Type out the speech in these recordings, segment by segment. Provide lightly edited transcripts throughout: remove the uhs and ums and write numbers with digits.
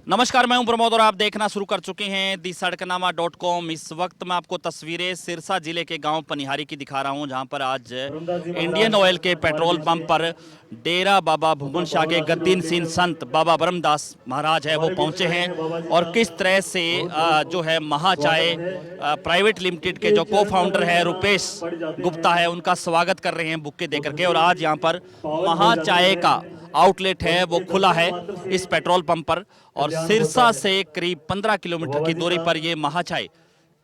नमस्कार, मैं हूं प्रमोद और आप देखना शुरू कर चुके हैं दी सड़कनामा.com। इस वक्त मैं आपको तस्वीरें सिरसा जिले के गांव पनिहारी की दिखा रहा हूं, जहां पर आज इंडियन ऑयल के पेट्रोल पंप पर डेरा बाबा भुवन शाह के गद्दीन सिंह संत बाबा ब्रह्मदास महाराज है वो पहुंचे हैं। और किस तरह से जो है महाचाय प्राइवेट लिमिटेड के जो को फाउंडर है रुपेश गुप्ता है, उनका स्वागत कर रहे हैं बुक्के देकर के। और आज यहाँ पर महाचाय का आउटलेट है वो खुला है इस पेट्रोल पंप पर। और सिरसा से करीब 15 किलोमीटर की दूरी पर ये महाचाय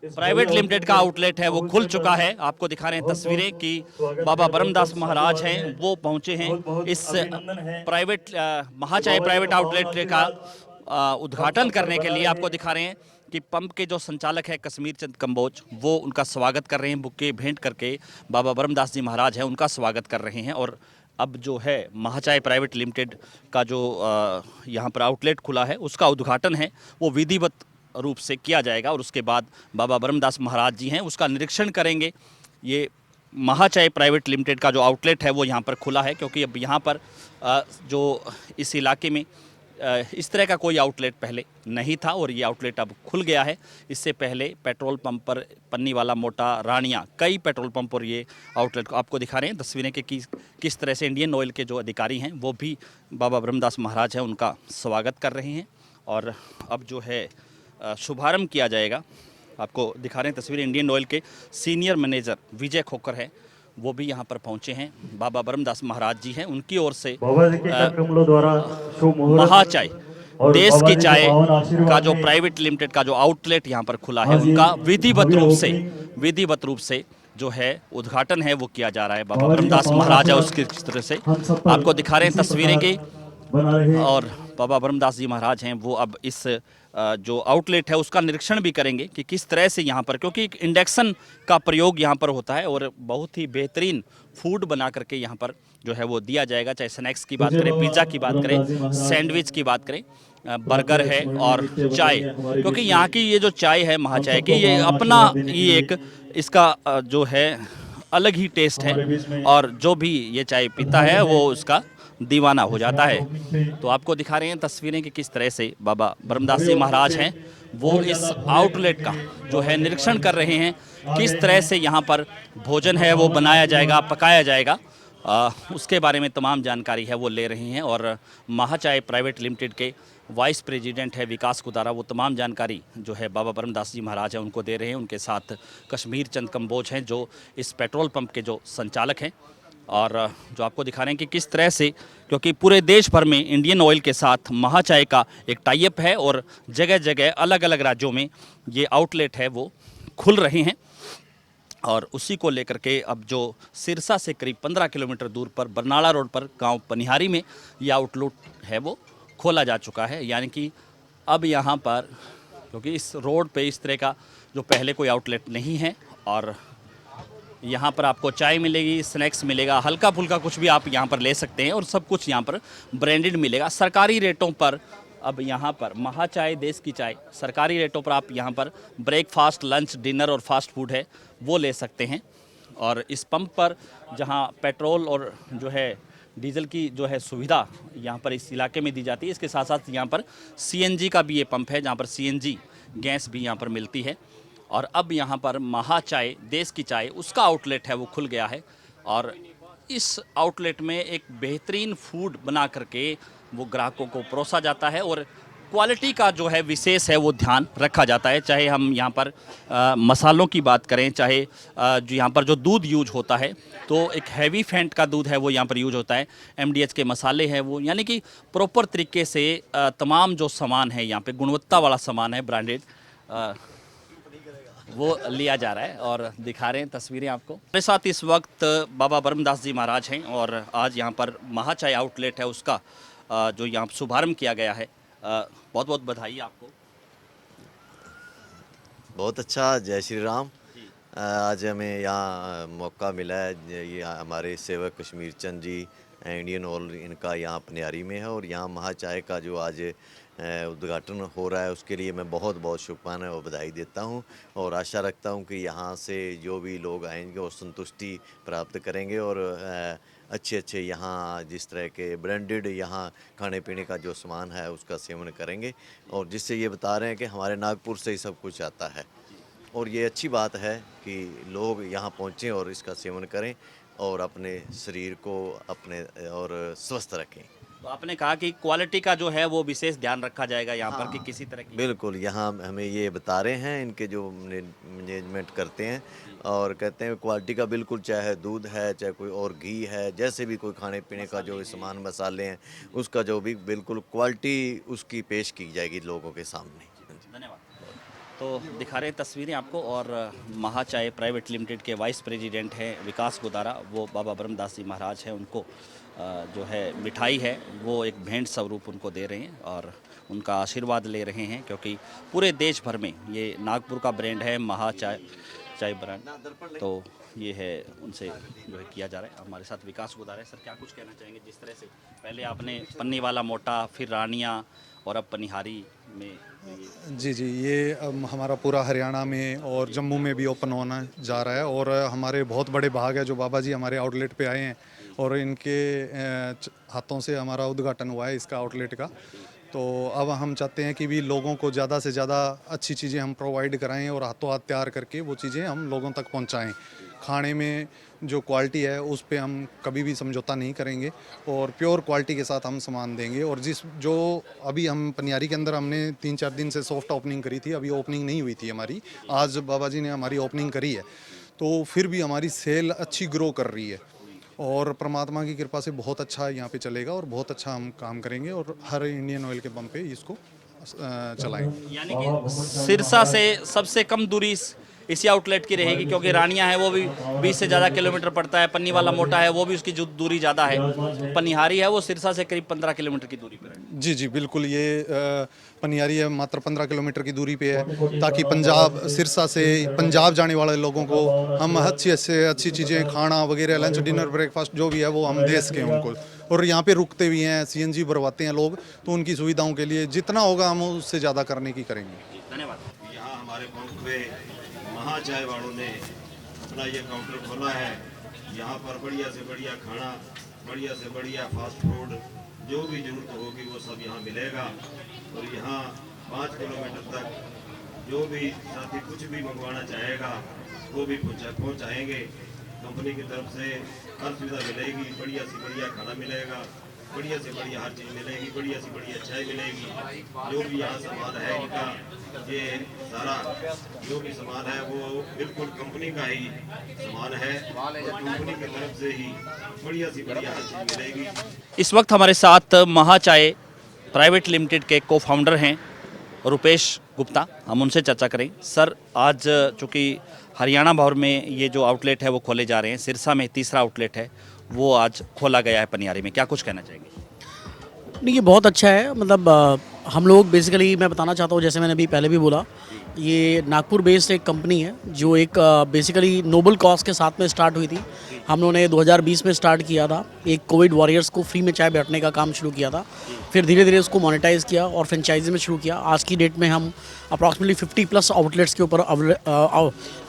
प्राइवेट लिमिटेड का आउटलेट है वो खुल चुका है। आपको दिखा रहे हैं तस्वीरें कि बाबा ब्रह्मदास महाराज हैं वो पहुंचे हैं इस प्राइवेट महाचाय प्राइवेट आउटलेट का उद्घाटन करने के लिए। आपको दिखा रहे हैं कि पंप के जो संचालक है कश्मीर चंद कंबोज, वो उनका स्वागत कर रहे हैं, बुक्के भेंट करके बाबा ब्रह्मदास जी महाराज हैं उनका स्वागत कर रहे हैं। और अब जो है महाचाय प्राइवेट लिमिटेड का जो यहाँ पर आउटलेट खुला है उसका उद्घाटन है वो विधिवत रूप से किया जाएगा। और उसके बाद बाबा ब्रह्मदास महाराज जी हैं उसका निरीक्षण करेंगे। ये महाचाय प्राइवेट लिमिटेड का जो आउटलेट है वो यहाँ पर खुला है, क्योंकि अब यहाँ पर जो इस इलाके में इस तरह का कोई आउटलेट पहले नहीं था और ये आउटलेट अब खुल गया है। इससे पहले पेट्रोल पंप पर पन्नी वाला, मोटा, रानिया, कई पेट्रोल पंप पर ये आउटलेट को आपको दिखा रहे हैं तस्वीरें कि किस तरह से इंडियन ऑयल के जो अधिकारी हैं वो भी बाबा ब्रह्मदास महाराज हैं उनका स्वागत कर रहे हैं। और अब जो है शुभारंभ किया जाएगा। आपको दिखा रहे हैं तस्वीरें, इंडियन ऑयल के सीनियर मैनेजर विजय खोकर है वो भी यहाँ पर पहुँचे हैं। बाबा ब्रह्मदास महाराज जी हैं, उनकी ओर से महाचाय, देश की चाय का जो प्राइवेट लिमिटेड का जो आउटलेट यहाँ पर खुला है उनका विधिवत रूप से जो है उद्घाटन है वो किया जा रहा है। बाबा ब्रह्मदास महाराज है उसकी तरह से आपको दिखा रहे हैं तस्वीरें की। और बाबा ब्रह्मदास जी महाराज हैं वो अब इस जो आउटलेट है उसका निरीक्षण भी करेंगे कि किस तरह से यहाँ पर, क्योंकि इंडक्शन का प्रयोग यहाँ पर होता है और बहुत ही बेहतरीन फूड बना करके यहाँ पर जो है वो दिया जाएगा। चाहे स्नैक्स की बात करें, पिज़्ज़ा की बात करें, सैंडविच की बात करें, बर्गर है और चाय, क्योंकि यहाँ की ये जो चाय है महाचाय की, ये अपना ये एक इसका जो है अलग ही टेस्ट है। और जो भी ये चाय पीता है वो उसका दीवाना हो जाता है। तो आपको दिखा रहे हैं तस्वीरें कि किस तरह से बाबा ब्रह्मदास जी महाराज हैं वो इस आउटलेट का जो है निरीक्षण कर रहे हैं। किस तरह से यहाँ पर भोजन है वो बनाया जाएगा, पकाया जाएगा, उसके बारे में तमाम जानकारी है वो ले रहे हैं। और महाचाय प्राइवेट लिमिटेड के वाइस प्रेसिडेंट है विकास कुदारा, वो तमाम जानकारी जो है बाबा ब्रह्मदास जी महाराज हैं उनको दे रहे हैं। उनके साथ कश्मीर चंद कंबोज हैं जो इस पेट्रोल पंप के जो संचालक हैं। और जो आपको दिखा रहे हैं कि किस तरह से, क्योंकि पूरे देश भर में इंडियन ऑयल के साथ महाचाय का एक टाई अप है और जगह जगह अलग अलग राज्यों में ये आउटलेट है वो खुल रहे हैं। और उसी को लेकर के अब जो सिरसा से करीब 15 किलोमीटर दूर पर बरनाला रोड पर गांव पनिहारी में ये आउटलेट है वो खोला जा चुका है। यानी कि अब यहाँ पर, क्योंकि इस रोड पे इस तरह का जो पहले कोई आउटलेट नहीं है, और यहाँ पर आपको चाय मिलेगी, स्नैक्स मिलेगा, हल्का फुल्का कुछ भी आप यहाँ पर ले सकते हैं और सब कुछ यहाँ पर ब्रांडेड मिलेगा सरकारी रेटों पर। अब यहाँ पर महाचाय, देश की चाय, सरकारी रेटों पर आप यहाँ पर ब्रेकफास्ट, लंच, डिनर और फास्ट फूड है वो ले सकते हैं। और इस पंप पर जहाँ पेट्रोल और जो है डीजल की जो है सुविधा यहाँ पर इस इलाके में दी जाती है, इसके साथ साथ यहाँ पर सीएनजी का भी ये पंप है जहाँ पर सीएनजी गैस भी यहाँ पर मिलती है। और अब यहाँ पर महाचाय, देश की चाय, उसका आउटलेट है वो खुल गया है। और इस आउटलेट में एक बेहतरीन फूड बना करके वो ग्राहकों को परोसा जाता है और क्वालिटी का जो है विशेष है वो ध्यान रखा जाता है। चाहे हम यहाँ पर मसालों की बात करें, चाहे जो यहाँ पर जो दूध यूज होता है तो एक हैवी फैट का दूध है वो यहाँ पर यूज होता है। एमडीएच के मसाले हैं वो, यानी कि प्रॉपर तरीके से तमाम जो सामान है यहाँ पे गुणवत्ता वाला सामान है, ब्रांडेड, वो लिया जा रहा है। और दिखा रहे हैं तस्वीरें आपको। मेरे साथ इस वक्त बाबा ब्रह्मदास जी महाराज हैं और आज यहाँ पर महाचाय आउटलेट है उसका जो यहाँ शुभारंभ किया गया है। बहुत बहुत बधाई आपको। बहुत अच्छा, जय श्री राम। आज हमें यहाँ मौका मिला है, ये हमारे सेवक कश्मीर चंद जी इंडियन ऑयल इनका यहाँ पनियारी में है और यहाँ महाचाय का जो आज उद्घाटन हो रहा है उसके लिए मैं बहुत बहुत शुभकामनाएं और बधाई देता हूँ और आशा रखता हूँ कि यहाँ से जो भी लोग आएंगे वो संतुष्टि प्राप्त करेंगे और अच्छे अच्छे यहाँ जिस तरह के ब्रांडेड यहाँ खाने पीने का जो सामान है उसका सेवन करेंगे, और जिससे ये बता रहे हैं कि हमारे नागपुर से ही सब कुछ आता है। और ये अच्छी बात है कि लोग यहाँ पहुँचें और इसका सेवन करें और अपने शरीर को अपने और स्वस्थ रखें। तो आपने कहा कि क्वालिटी का जो है वो विशेष ध्यान रखा जाएगा यहाँ पर कि किसी तरह की। बिल्कुल, यहाँ हमें ये बता रहे हैं इनके जो मैनेजमेंट करते हैं, और कहते हैं क्वालिटी का बिल्कुल, चाहे दूध है चाहे कोई और घी है, जैसे भी कोई खाने पीने का जो सामान मसाले हैं उसका जो भी बिल्कुल क्वालिटी उसकी पेश की जाएगी लोगों के सामने। धन्यवाद। तो दिखा रहे हैं तस्वीरें आपको, और महाचाय प्राइवेट लिमिटेड के वाइस प्रेसिडेंट हैं विकास गोदारा, वो बाबा ब्रह्मदास जी महाराज हैं, उनको जो है मिठाई है वो एक भेंट स्वरूप उनको दे रहे हैं और उनका आशीर्वाद ले रहे हैं, क्योंकि पूरे देश भर में ये नागपुर का ब्रांड है महाचाय ब्रांड। तो ये है उनसे जो है किया जा रहा है। हमारे साथ विकास गोदारा है। सर, क्या कुछ कहना चाहेंगे? जिस तरह से पहले आपने पन्नी वाला मोटा, फिर रानिया और अब पनिहारी में जी जी, ये हमारा पूरा हरियाणा में और जम्मू में भी ओपन होना जा रहा है, और हमारे बहुत बड़े भाग है जो बाबा जी हमारे आउटलेट पे आए हैं और इनके हाथों से हमारा उद्घाटन हुआ है इसका आउटलेट का। तो अब हम चाहते हैं कि भी लोगों को ज़्यादा से ज़्यादा अच्छी चीज़ें हम प्रोवाइड कराएं और हाथों हाथ तैयार करके वो चीज़ें हम लोगों तक पहुंचाएं। खाने में जो क्वालिटी है उस पे हम कभी भी समझौता नहीं करेंगे और प्योर क्वालिटी के साथ हम सामान देंगे। और जो अभी हम पनियारी के अंदर हमने 3-4 दिन से सॉफ्ट ओपनिंग करी थी, अभी ओपनिंग नहीं हुई थी हमारी, आज बाबा जी ने हमारी ओपनिंग करी है, तो फिर भी हमारी सेल अच्छी ग्रो कर रही है और परमात्मा की कृपा से बहुत अच्छा यहाँ पे चलेगा और बहुत अच्छा हम काम करेंगे और हर इंडियन ऑयल के पंप पे इसको चलाएंगे। यानी कि सिरसा से सबसे कम दूरी इसी आउटलेट की रहेगी, क्योंकि रानिया है वो भी 20 से ज़्यादा किलोमीटर पड़ता है, पन्नी वाला मोटा है वो भी उसकी जो दूरी ज़्यादा है, पनिहारी है वो सिरसा से करीब 15 किलोमीटर की दूरी पर है। जी जी बिल्कुल, ये पनियारी है मात्र 15 किलोमीटर की दूरी पे है, ताकि पंजाब सिरसा से पंजाब जाने वाले लोगों को हम अच्छी से अच्छी चीज़ें, खाना वगैरह, लंच डिनर ब्रेकफास्ट जो भी है वो हम दे सकें उनको। और यहाँ पे रुकते भी हैं, CNG भरवाते हैं लोग, तो उनकी सुविधाओं के लिए जितना होगा हम उससे ज़्यादा करने की करेंगे। धन्यवाद। यहाँ हमारे पंप पे महाचाय वालों ने अपना ये काउंटर खोला है। यहाँ पर बढ़िया से बढ़िया खाना, बढ़िया से बढ़िया फास्ट फूड, जो भी जरूरत होगी वो सब यहाँ मिलेगा। और यहाँ 5 किलोमीटर तक जो भी साथी कुछ भी मंगवाना चाहेगा वो भी पहुँचाएंगे। कंपनी की तरफ से हर सुविधा मिलेगी, बढ़िया से बढ़िया खाना मिलेगा, बढ़िया से बढ़िया हर चीज़ मिलेगी, बढ़िया से बढ़िया चाय मिलेगी। जो भी यहाँ सामान है इनका, ये सारा जो भी सामान है वो बिल्कुल कंपनी का ही सामान है और कंपनी की तरफ से ही बढ़िया से बढ़िया हर चीज़ मिलेगी। इस वक्त हमारे साथ महाचाय प्राइवेट लिमिटेड के को फाउंडर हैं रुपेश गुप्ता, हम उनसे चर्चा करें। सर, आज चूँकि हरियाणा भर में ये जो आउटलेट है वो खोले जा रहे हैं, सिरसा में तीसरा आउटलेट है वो आज खोला गया है पनियारी में, क्या कुछ कहना चाहेंगे? नहीं, ये बहुत अच्छा है। मतलब हम लोग बेसिकली, मैं बताना चाहता हूँ, जैसे मैंने अभी पहले भी बोला, ये नागपुर बेस्ड एक कंपनी है जो एक बेसिकली नोबल कॉज के साथ में स्टार्ट हुई थी। हम लोगों ने 2020 में स्टार्ट किया था, एक कोविड वॉरियर्स को फ्री में चाय बांटने का काम शुरू किया था, फिर धीरे धीरे उसको मोनेटाइज किया और फ्रेंचाइजी में शुरू किया। आज की डेट में हम अप्रॉक्सीमेटली 50+ आउटलेट्स के ऊपर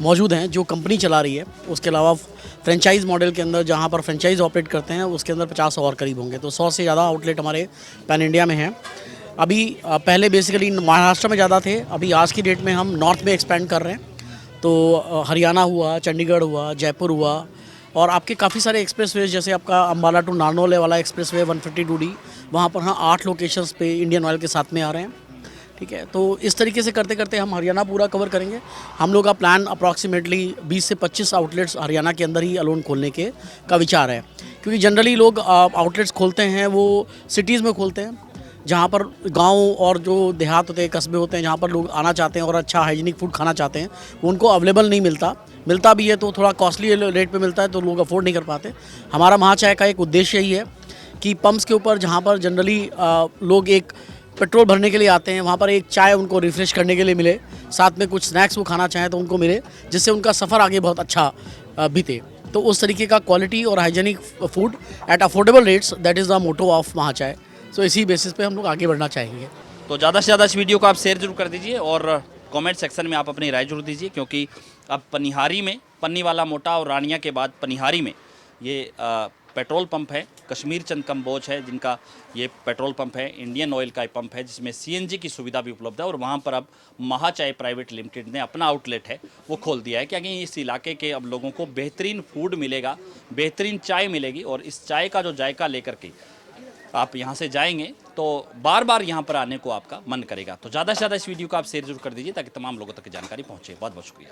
मौजूद हैं जो कंपनी चला रही है। उसके अलावा फ्रेंचाइज मॉडल के अंदर जहाँ पर फ्रेंचाइज ऑपरेट करते हैं उसके अंदर 50 और करीब होंगे, तो 100 से ज़्यादा आउटलेट हमारे पैन इंडिया में हैं। अभी पहले बेसिकली महाराष्ट्र में ज़्यादा थे, अभी आज की डेट में हम नॉर्थ में एक्सपेंड कर रहे हैं। तो हरियाणा हुआ, चंडीगढ़ हुआ, जयपुर हुआ, और आपके काफ़ी सारे एक्सप्रेसवेज, जैसे आपका अम्बाला टू नारनौल वाला एक्सप्रेसवे 152D, वहाँ पर हाँ 8 लोकेशंस पे इंडियन ऑयल के साथ में आ रहे हैं। ठीक है, तो इस तरीके से करते करते हम हरियाणा पूरा कवर करेंगे। हम लोग का प्लान अप्रॉक्सीमेटली 20 से 25 आउटलेट्स हरियाणा के अंदर ही अलोन खोलने का विचार है, क्योंकि जनरली लोग आउटलेट्स खोलते हैं वो सिटीज़ में खोलते हैं, जहाँ पर गांव और जो देहात होते हैं, कस्बे होते हैं, जहाँ पर लोग आना चाहते हैं और अच्छा हाइजीनिक फूड खाना चाहते हैं, वो उनको अवेलेबल नहीं मिलता भी है तो थोड़ा कॉस्टली रेट पे मिलता है, तो लोग अफोर्ड नहीं कर पाते। हमारा महाचाय का एक उद्देश्य यही है कि पंप्स के ऊपर जहाँ पर जनरली लोग एक पेट्रोल भरने के लिए आते हैं, वहाँ पर एक चाय उनको रिफ़्रेश करने के लिए मिले, साथ में कुछ स्नैक्स वो खाना चाहें तो उनको मिले, जिससे उनका सफ़र आगे बहुत अच्छा बीते। तो उस तरीके का क्वालिटी और hygienic food at affordable rates, that is the motto of Mahachai. तो इसी बेसिस पे हम लोग आगे बढ़ना चाहेंगे। तो ज़्यादा से ज़्यादा इस वीडियो को आप शेयर जरूर कर दीजिए और कमेंट सेक्शन में आप अपनी राय जरूर दीजिए, क्योंकि अब पनिहारी में पन्नी वाला मोटा और रानिया के बाद पनिहारी में ये पेट्रोल पंप है, कश्मीर चंद कंबोज है जिनका ये पेट्रोल पंप है, इंडियन ऑयल का पंप है जिसमें सीएनजी की सुविधा भी उपलब्ध है और वहाँ पर अब महाचाय प्राइवेट लिमिटेड ने अपना आउटलेट है वो खोल दिया है, क्योंकि इस इलाके के अब लोगों को बेहतरीन फूड मिलेगा, बेहतरीन चाय मिलेगी और इस चाय का जो जायका लेकर के आप यहाँ से जाएंगे तो बार बार यहाँ पर आने को आपका मन करेगा। तो ज़्यादा से ज़्यादा इस वीडियो को आप शेयर जरूर कर दीजिए ताकि तमाम लोगों तक जानकारी पहुँचे। बहुत बहुत शुक्रिया।